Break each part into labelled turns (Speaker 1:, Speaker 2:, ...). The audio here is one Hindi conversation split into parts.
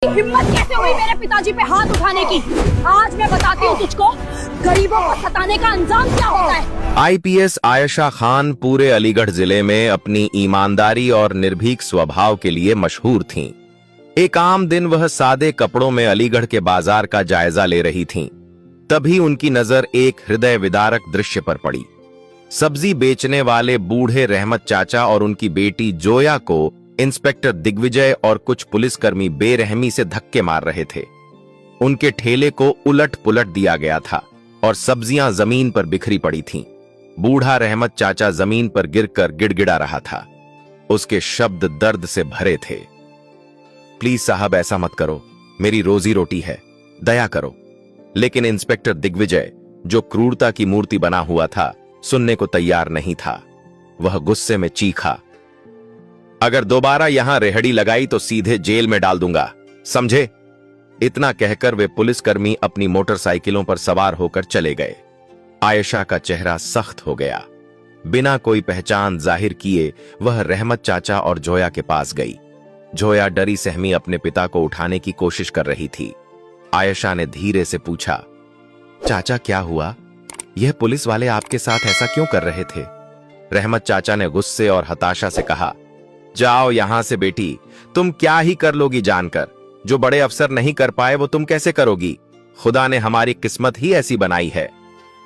Speaker 1: हिम्मत कैसे हुई मेरे पिताजी पे हाथ उठाने की? आज मैं बताती हूँ तुझको गरीबों को सताने का अंजाम क्या होता है।
Speaker 2: आईपीएस आयशा खान पूरे अलीगढ़ जिले में अपनी ईमानदारी और निर्भीक स्वभाव के लिए मशहूर थीं। एक आम दिन वह सादे कपड़ों में अलीगढ़ के बाजार का जायजा ले रही थीं। तभी उनकी नजर एक हृदय विदारक दृश्य पर पड़ी। सब्जी बेचने वाले बूढ़े रहमत चाचा और उनकी बेटी जोया को इंस्पेक्टर दिग्विजय और कुछ पुलिसकर्मी बेरहमी से धक्के मार रहे थे। उनके ठेले को उलट पुलट दिया गया था और सब्जियां जमीन पर बिखरी पड़ी थीं। बूढ़ा रहमत चाचा जमीन पर गिरकर गिड़गिड़ा रहा था। उसके शब्द दर्द से भरे थे। प्लीज साहब, ऐसा मत करो, मेरी रोजी रोटी है, दया करो। लेकिन इंस्पेक्टर दिग्विजय, जो क्रूरता की मूर्ति बना हुआ था, सुनने को तैयार नहीं था। वह गुस्से में चीखा, अगर दोबारा यहां रेहड़ी लगाई तो सीधे जेल में डाल दूंगा, समझे? इतना कहकर वे पुलिसकर्मी अपनी मोटरसाइकिलों पर सवार होकर चले गए। आयशा का चेहरा सख्त हो गया। बिना कोई पहचान जाहिर किए वह रहमत चाचा और जोया के पास गई। जोया डरी सहमी अपने पिता को उठाने की कोशिश कर रही थी। आयशा ने धीरे से पूछा, चाचा क्या हुआ? यह पुलिस वाले आपके साथ ऐसा क्यों कर रहे थे? रहमत चाचा ने गुस्से और हताशा से कहा, जाओ यहां से बेटी, तुम क्या ही कर लोगी जानकर? जो बड़े अफसर नहीं कर पाए वो तुम कैसे करोगी? खुदा ने हमारी किस्मत ही ऐसी बनाई है।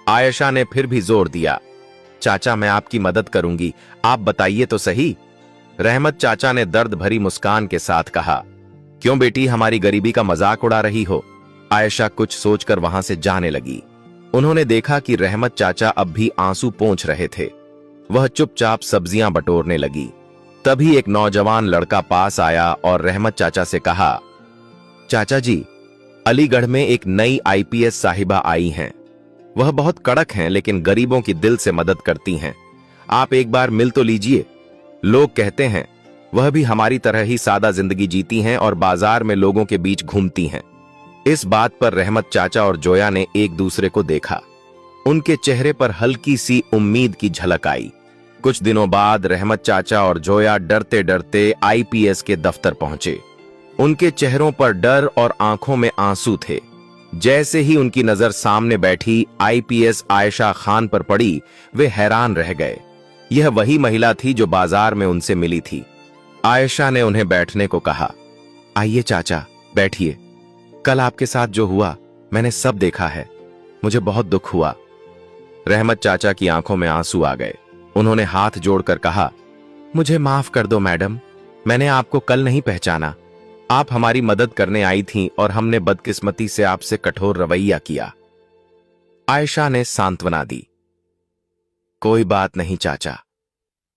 Speaker 2: आयशा ने फिर भी जोर दिया, चाचा मैं आपकी मदद करूंगी, आप बताइए तो सही। रहमत चाचा ने दर्द भरी मुस्कान के साथ कहा, क्यों बेटी, हमारी गरीबी का मजाक उड़ा रही हो? आयशा कुछ सोचकर वहां से जाने लगी। उन्होंने देखा कि रहमत चाचा अब भी आंसू पोंछ रहे थे। वह चुपचाप सब्जियां बटोरने लगी। तभी एक नौजवान लड़का पास आया और रहमत चाचा से कहा, चाचा जी, अलीगढ़ में एक नई आईपीएस साहिबा आई हैं। वह बहुत कड़क हैं लेकिन गरीबों की दिल से मदद करती हैं। आप एक बार मिल तो लीजिए। लोग कहते हैं वह भी हमारी तरह ही सादा जिंदगी जीती हैं और बाजार में लोगों के बीच घूमती हैं। इस बात पर रहमत चाचा और जोया ने एक दूसरे को देखा। उनके चेहरे पर हल्की सी उम्मीद की झलक आई। कुछ दिनों बाद रहमत चाचा और जोया डरते डरते आईपीएस के दफ्तर पहुंचे। उनके चेहरों पर डर और आंखों में आंसू थे। जैसे ही उनकी नजर सामने बैठी आईपीएस आयशा खान पर पड़ी, वे हैरान रह गए। यह वही महिला थी जो बाजार में उनसे मिली थी। आयशा ने उन्हें बैठने को कहा, आइए चाचा, बैठिए। कल आपके साथ जो हुआ मैंने सब देखा है, मुझे बहुत दुख हुआ। रहमत चाचा की आंखों में आंसू आ गए। उन्होंने हाथ जोड़कर कहा, मुझे माफ कर दो मैडम, मैंने आपको कल नहीं पहचाना। आप हमारी मदद करने आई थीं और हमने बदकिस्मती से आपसे कठोर रवैया किया। आयशा ने सांत्वना दी, कोई बात नहीं चाचा,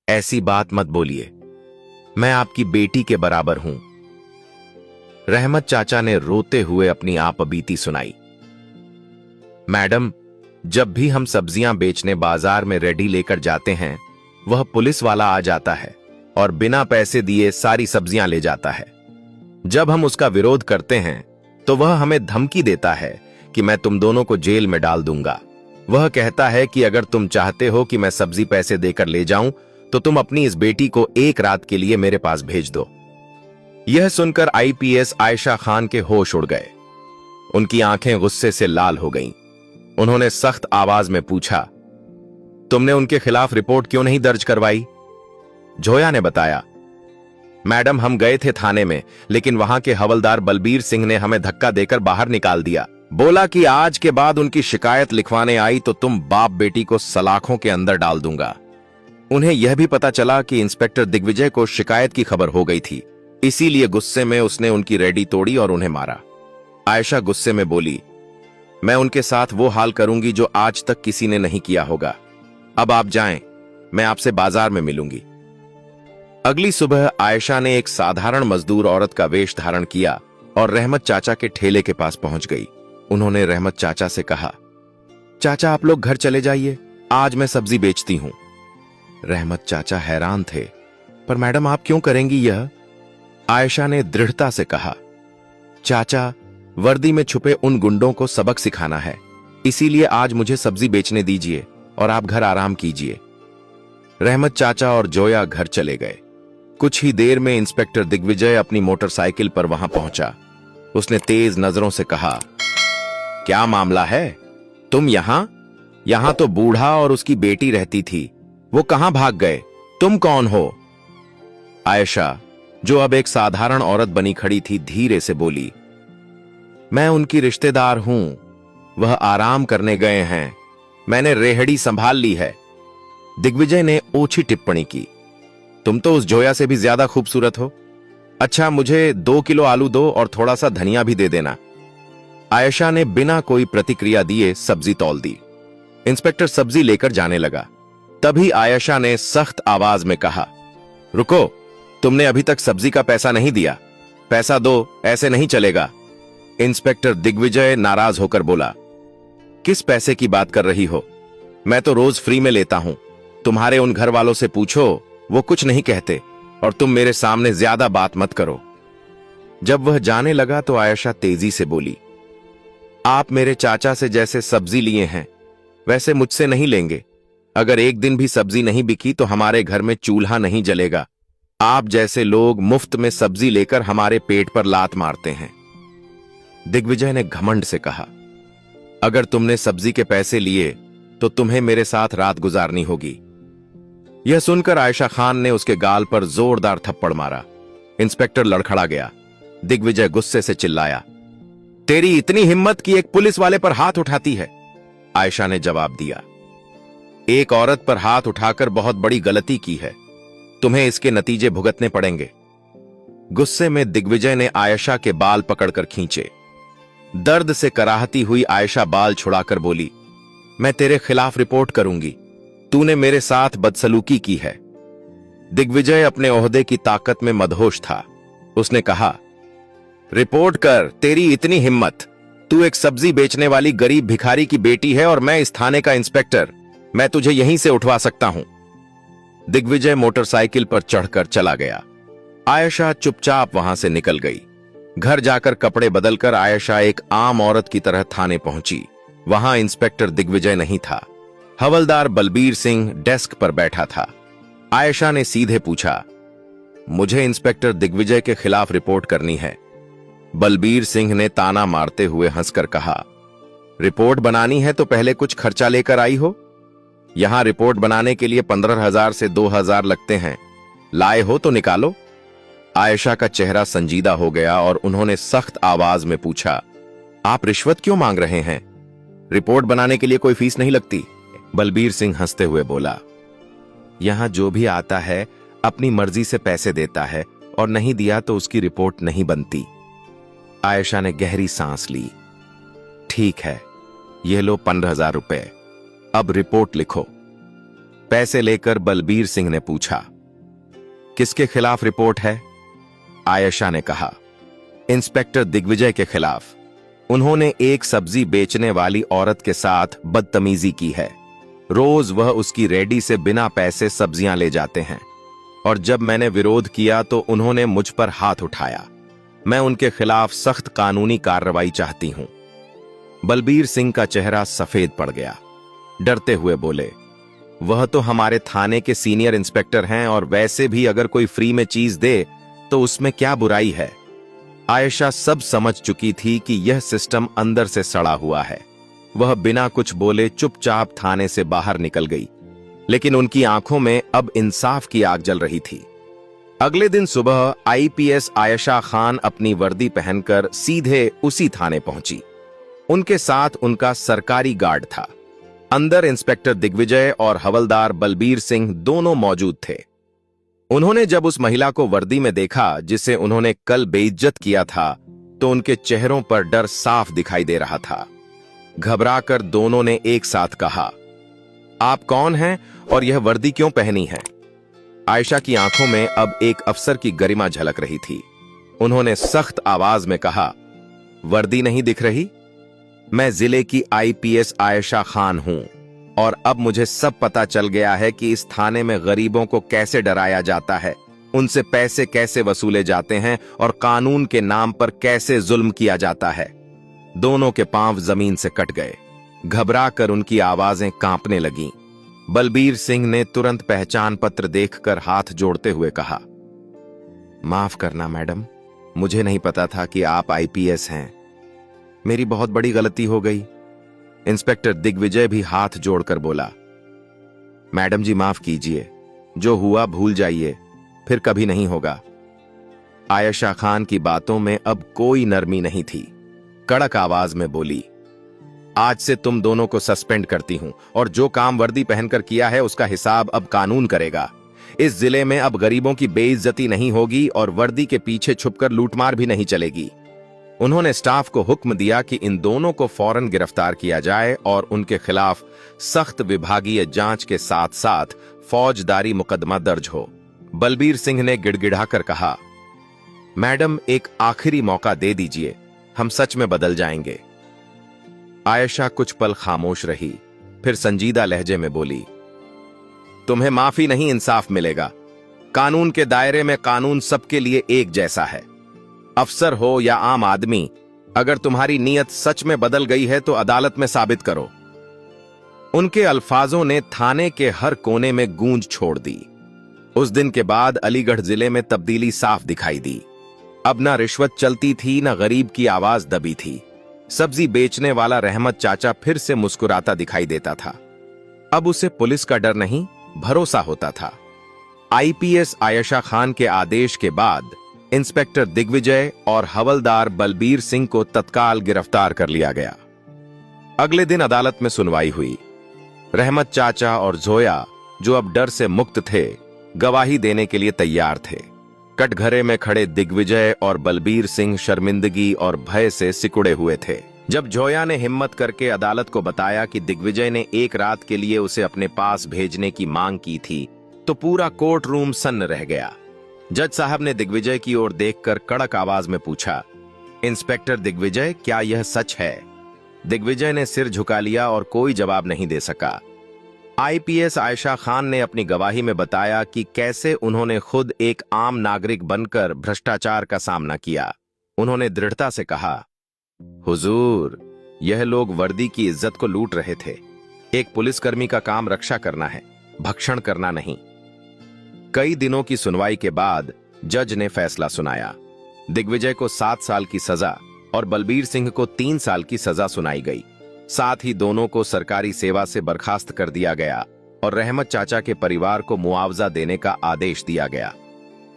Speaker 2: ऐसी बात मत बोलिए, मैं आपकी बेटी के बराबर हूं। रहमत चाचा ने रोते हुए अपनी आपबीती सुनाई। मैडम, जब भी हम सब्जियां बेचने बाजार में रेडी लेकर जाते हैं, वह पुलिस वाला आ जाता है और बिना पैसे दिए सारी सब्जियां ले जाता है। जब हम उसका विरोध करते हैं तो वह हमें धमकी देता है कि मैं तुम दोनों को जेल में डाल दूंगा। वह कहता है कि अगर तुम चाहते हो कि मैं सब्जी पैसे देकर ले जाऊं तो तुम अपनी इस बेटी को एक रात के लिए मेरे पास भेज दो। यह सुनकर आईपीएस आयशा खान के होश उड़ गए। उनकी आंखें गुस्से से लाल हो गईं। उन्होंने सख्त आवाज में पूछा, तुमने उनके खिलाफ रिपोर्ट क्यों नहीं दर्ज करवाई? जोया ने बताया, मैडम हम गए थे थाने में, लेकिन वहां के हवलदार बलबीर सिंह ने हमें धक्का देकर बाहर निकाल दिया। बोला कि आज के बाद उनकी शिकायत लिखवाने आई तो तुम बाप बेटी को सलाखों के अंदर डाल दूंगा। उन्हें यह भी पता चला कि इंस्पेक्टर दिग्विजय को शिकायत की खबर हो गई थी, इसीलिए गुस्से में उसने उनकी रेडी तोड़ी और उन्हें मारा। आयशा गुस्से में बोली, मैं उनके साथ वो हाल करूंगी जो आज तक किसी ने नहीं किया होगा। अब आप जाएं, मैं आपसे बाजार में मिलूंगी। अगली सुबह आयशा ने एक साधारण मजदूर औरत का वेश धारण किया और रहमत चाचा के ठेले के पास पहुंच गई। उन्होंने रहमत चाचा से कहा, चाचा आप लोग घर चले जाइए, आज मैं सब्जी बेचती हूं। रहमत चाचा हैरान थे, पर मैडम आप क्यों करेंगी यह? आयशा ने दृढ़ता से कहा, चाचा, वर्दी में छुपे उन गुंडों को सबक सिखाना है, इसीलिए आज मुझे सब्जी बेचने दीजिए और आप घर आराम कीजिए। रहमत चाचा और जोया घर चले गए। कुछ ही देर में इंस्पेक्टर दिग्विजय अपनी मोटरसाइकिल पर वहां पहुंचा। उसने तेज नजरों से कहा, क्या मामला है? तुम यहां तो बूढ़ा और उसकी बेटी रहती थी, वो कहां भाग गए? तुम कौन हो? आयशा, जो अब एक साधारण औरत बनी खड़ी थी, धीरे से बोली, मैं उनकी रिश्तेदार हूं। वह आराम करने गए हैं, मैंने रेहड़ी संभाल ली है। दिग्विजय ने ओछी टिप्पणी की, तुम तो उस जोया से भी ज्यादा खूबसूरत हो। अच्छा, मुझे 2 किलो आलू दो और थोड़ा सा धनिया भी दे देना। आयशा ने बिना कोई प्रतिक्रिया दिए सब्जी तौल दी। इंस्पेक्टर सब्जी लेकर जाने लगा। तभी आयशा ने सख्त आवाज में कहा, रुको, तुमने अभी तक सब्जी का पैसा नहीं दिया। पैसा दो, ऐसे नहीं चलेगा। इंस्पेक्टर दिग्विजय नाराज होकर बोला, किस पैसे की बात कर रही हो? मैं तो रोज फ्री में लेता हूं। तुम्हारे उन घर वालों से पूछो, वो कुछ नहीं कहते, और तुम मेरे सामने ज्यादा बात मत करो। जब वह जाने लगा तो आयशा तेजी से बोली, आप मेरे चाचा से जैसे सब्जी लिए हैं वैसे मुझसे नहीं लेंगे। अगर एक दिन भी सब्जी नहीं बिकी तो हमारे घर में चूल्हा नहीं जलेगा। आप जैसे लोग मुफ्त में सब्जी लेकर हमारे पेट पर लात मारते हैं। दिग्विजय ने घमंड से कहा, अगर तुमने सब्जी के पैसे लिए तो तुम्हें मेरे साथ रात गुजारनी होगी। यह सुनकर आयशा खान ने उसके गाल पर जोरदार थप्पड़ मारा। इंस्पेक्टर लड़खड़ा गया। दिग्विजय गुस्से से चिल्लाया, तेरी इतनी हिम्मत कि एक पुलिस वाले पर हाथ उठाती है? आयशा ने जवाब दिया, एक औरत पर हाथ उठाकर बहुत बड़ी गलती की है, तुम्हें इसके नतीजे भुगतने पड़ेंगे। गुस्से में दिग्विजय ने आयशा के बाल पकड़कर खींचे। दर्द से कराहती हुई आयशा बाल छुड़ाकर बोली, मैं तेरे खिलाफ रिपोर्ट करूंगी, तूने मेरे साथ बदसलूकी की है। दिग्विजय अपने ओहदे की ताकत में मदहोश था। उसने कहा, रिपोर्ट कर, तेरी इतनी हिम्मत? तू एक सब्जी बेचने वाली गरीब भिखारी की बेटी है और मैं इस थाने का इंस्पेक्टर। मैं तुझे यहीं से उठवा सकता हूं। दिग्विजय मोटरसाइकिल पर चढ़कर चला गया। आयशा चुपचाप वहां से निकल गई। घर जाकर कपड़े बदलकर आयशा एक आम औरत की तरह थाने पहुंची। वहां इंस्पेक्टर दिग्विजय नहीं था। हवलदार बलबीर सिंह डेस्क पर बैठा था। आयशा ने सीधे पूछा, मुझे इंस्पेक्टर दिग्विजय के खिलाफ रिपोर्ट करनी है। बलबीर सिंह ने ताना मारते हुए हंसकर कहा, रिपोर्ट बनानी है तो पहले कुछ खर्चा लेकर आई हो। यहां रिपोर्ट बनाने के लिए 15,000 से 2,000 लगते हैं, लाए हो तो निकालो। आयशा का चेहरा संजीदा हो गया और उन्होंने सख्त आवाज में पूछा, आप रिश्वत क्यों मांग रहे हैं? रिपोर्ट बनाने के लिए कोई फीस नहीं लगती। बलबीर सिंह हंसते हुए बोला, यहां जो भी आता है अपनी मर्जी से पैसे देता है और नहीं दिया तो उसकी रिपोर्ट नहीं बनती। आयशा ने गहरी सांस ली। ठीक है, यह लो 15,000 रुपए, अब रिपोर्ट लिखो। पैसे लेकर बलबीर सिंह ने पूछा, किसके खिलाफ रिपोर्ट है? आयशा ने कहा, इंस्पेक्टर दिग्विजय के खिलाफ। उन्होंने एक सब्जी बेचने वाली औरत के साथ बदतमीजी की है। रोज वह उसकी रेडी से बिना पैसे सब्जियां ले जाते हैं और जब मैंने विरोध किया तो उन्होंने मुझ पर हाथ उठाया। मैं उनके खिलाफ सख्त कानूनी कार्रवाई चाहती हूं। बलबीर सिंह का चेहरा सफेद पड़ गया। डरते हुए बोले, वह तो हमारे थाने के सीनियर इंस्पेक्टर हैं और वैसे भी अगर कोई फ्री में चीज दे तो उसमें क्या बुराई है। आयशा सब समझ चुकी थी कि यह सिस्टम अंदर से सड़ा हुआ है। वह बिना कुछ बोले चुपचाप थाने से बाहर निकल गई, लेकिन उनकी आंखों में अब इंसाफ की आग जल रही थी। अगले दिन सुबह आईपीएस आयशा खान अपनी वर्दी पहनकर सीधे उसी थाने पहुंची। उनके साथ उनका सरकारी गार्ड था। अंदर इंस्पेक्टर दिग्विजय और हवलदार बलबीर सिंह दोनों मौजूद थे। उन्होंने जब उस महिला को वर्दी में देखा जिसे उन्होंने कल बेइज्जत किया था तो उनके चेहरों पर डर साफ दिखाई दे रहा था। घबराकर दोनों ने एक साथ कहा, आप कौन हैं और यह वर्दी क्यों पहनी है? आयशा की आंखों में अब एक अफसर की गरिमा झलक रही थी। उन्होंने सख्त आवाज में कहा, वर्दी नहीं दिख रही? मैं जिले की आईपीएस आयशा खान हूं और अब मुझे सब पता चल गया है कि इस थाने में गरीबों को कैसे डराया जाता है, उनसे पैसे कैसे वसूले जाते हैं और कानून के नाम पर कैसे जुल्म किया जाता है। दोनों के पांव जमीन से कट गए। घबराकर उनकी आवाजें कांपने लगीं। बलबीर सिंह ने तुरंत पहचान पत्र देखकर हाथ जोड़ते हुए कहा, माफ करना मैडम, मुझे नहीं पता था कि आप आईपीएस हैं। मेरी बहुत बड़ी गलती हो गई। इंस्पेक्टर दिग्विजय भी हाथ जोड़कर बोला। मैडम जी माफ कीजिए, जो हुआ भूल जाइए, फिर कभी नहीं होगा। आयशा खान की बातों में अब कोई नरमी नहीं थी। कड़क आवाज में बोली, आज से तुम दोनों को सस्पेंड करती हूं और जो काम वर्दी पहनकर किया है उसका हिसाब अब कानून करेगा। इस जिले में अब गरीबों की बेइज्जती नहीं होगी और वर्दी के पीछे छुपकर लूटमार भी नहीं चलेगी। उन्होंने स्टाफ को हुक्म दिया कि इन दोनों को फौरन गिरफ्तार किया जाए और उनके खिलाफ सख्त विभागीय जांच के साथ साथ फौजदारी मुकदमा दर्ज हो। बलबीर सिंह ने गिड़गिड़ाकर कहा, मैडम एक आखिरी मौका दे दीजिए, हम सच में बदल जाएंगे। आयशा कुछ पल खामोश रही, फिर संजीदा लहजे में बोली, तुम्हें माफी नहीं इंसाफ मिलेगा। कानून के दायरे में कानून सबके लिए एक जैसा है। अफसर हो या आम आदमी, अगर तुम्हारी नीयत सच में बदल गई है तो अदालत में साबित करो। उनके अल्फाजों ने थाने के हर कोने में गूंज छोड़ दी। उस दिन के बाद अलीगढ़ जिले में तब्दीली साफ दिखाई दी। अब ना रिश्वत चलती थी, ना गरीब की आवाज दबी थी। सब्जी बेचने वाला रहमत चाचा फिर से मुस्कुराता दिखाई देता था। अब उसे पुलिस का डर नहीं, भरोसा होता था। आईपीएस आयशा खान के आदेश के बाद इंस्पेक्टर दिग्विजय और हवलदार बलबीर सिंह को तत्काल गिरफ्तार कर लिया गया। अगले दिन अदालत में सुनवाई हुई। रहमत चाचा और जोया, जो अब डर से मुक्त थे, गवाही देने के लिए तैयार थे। कटघरे में खड़े दिग्विजय और बलबीर सिंह शर्मिंदगी और भय से सिकुड़े हुए थे। जब जोया ने हिम्मत करके अदालत को बताया कि दिग्विजय ने एक रात के लिए उसे अपने पास भेजने की मांग की थी, तो पूरा कोर्ट रूम सन्न रह गया। जज साहब ने दिग्विजय की ओर देखकर कड़क आवाज में पूछा, इंस्पेक्टर दिग्विजय, क्या यह सच है? दिग्विजय ने सिर झुका लिया और कोई जवाब नहीं दे सका। आईपीएस आयशा खान ने अपनी गवाही में बताया कि कैसे उन्होंने खुद एक आम नागरिक बनकर भ्रष्टाचार का सामना किया। उन्होंने दृढ़ता से कहा, हुजूर, यह लोग वर्दी की इज्जत को लूट रहे थे। एक पुलिसकर्मी का काम रक्षा करना है, भक्षण करना नहीं। कई दिनों की सुनवाई के बाद जज ने फैसला सुनाया। दिग्विजय को 7 साल की सजा और बलबीर सिंह को 3 साल की सजा सुनाई गई। साथ ही दोनों को सरकारी सेवा से बर्खास्त कर दिया गया और रहमत चाचा के परिवार को मुआवजा देने का आदेश दिया गया।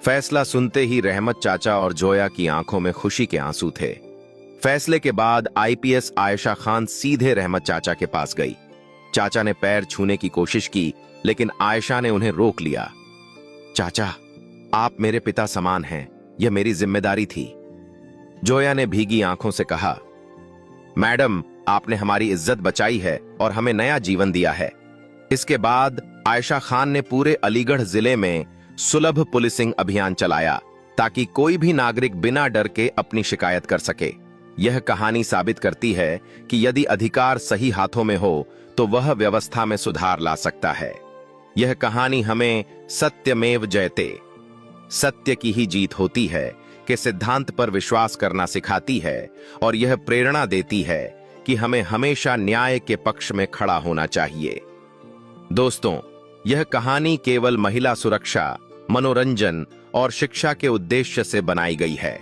Speaker 2: फैसला सुनते ही रहमत चाचा और जोया की आंखों में खुशी के आंसू थे। फैसले के बाद आईपीएस आयशा खान सीधे रहमत चाचा के पास गई। चाचा ने पैर छूने की कोशिश की, लेकिन आयशा ने उन्हें रोक लिया। चाचा, आप मेरे पिता समान हैं, यह मेरी जिम्मेदारी थी। जोया ने भीगी आंखों से कहा, मैडम, आपने हमारी इज्जत बचाई है और हमें नया जीवन दिया है। इसके बाद आयशा खान ने पूरे अलीगढ़ जिले में सुलभ पुलिसिंग अभियान चलाया ताकि कोई भी नागरिक बिना डर के अपनी शिकायत कर सके। यह कहानी साबित करती है कि यदि अधिकार सही हाथों में हो तो वह व्यवस्था में सुधार ला सकता है। यह कहानी हमें सत्यमेव जयते, सत्य की ही जीत होती है, के सिद्धांत पर विश्वास करना सिखाती है और यह प्रेरणा देती है कि हमें हमेशा न्याय के पक्ष में खड़ा होना चाहिए। दोस्तों, यह कहानी केवल महिला सुरक्षा, मनोरंजन और शिक्षा के उद्देश्य से बनाई गई है।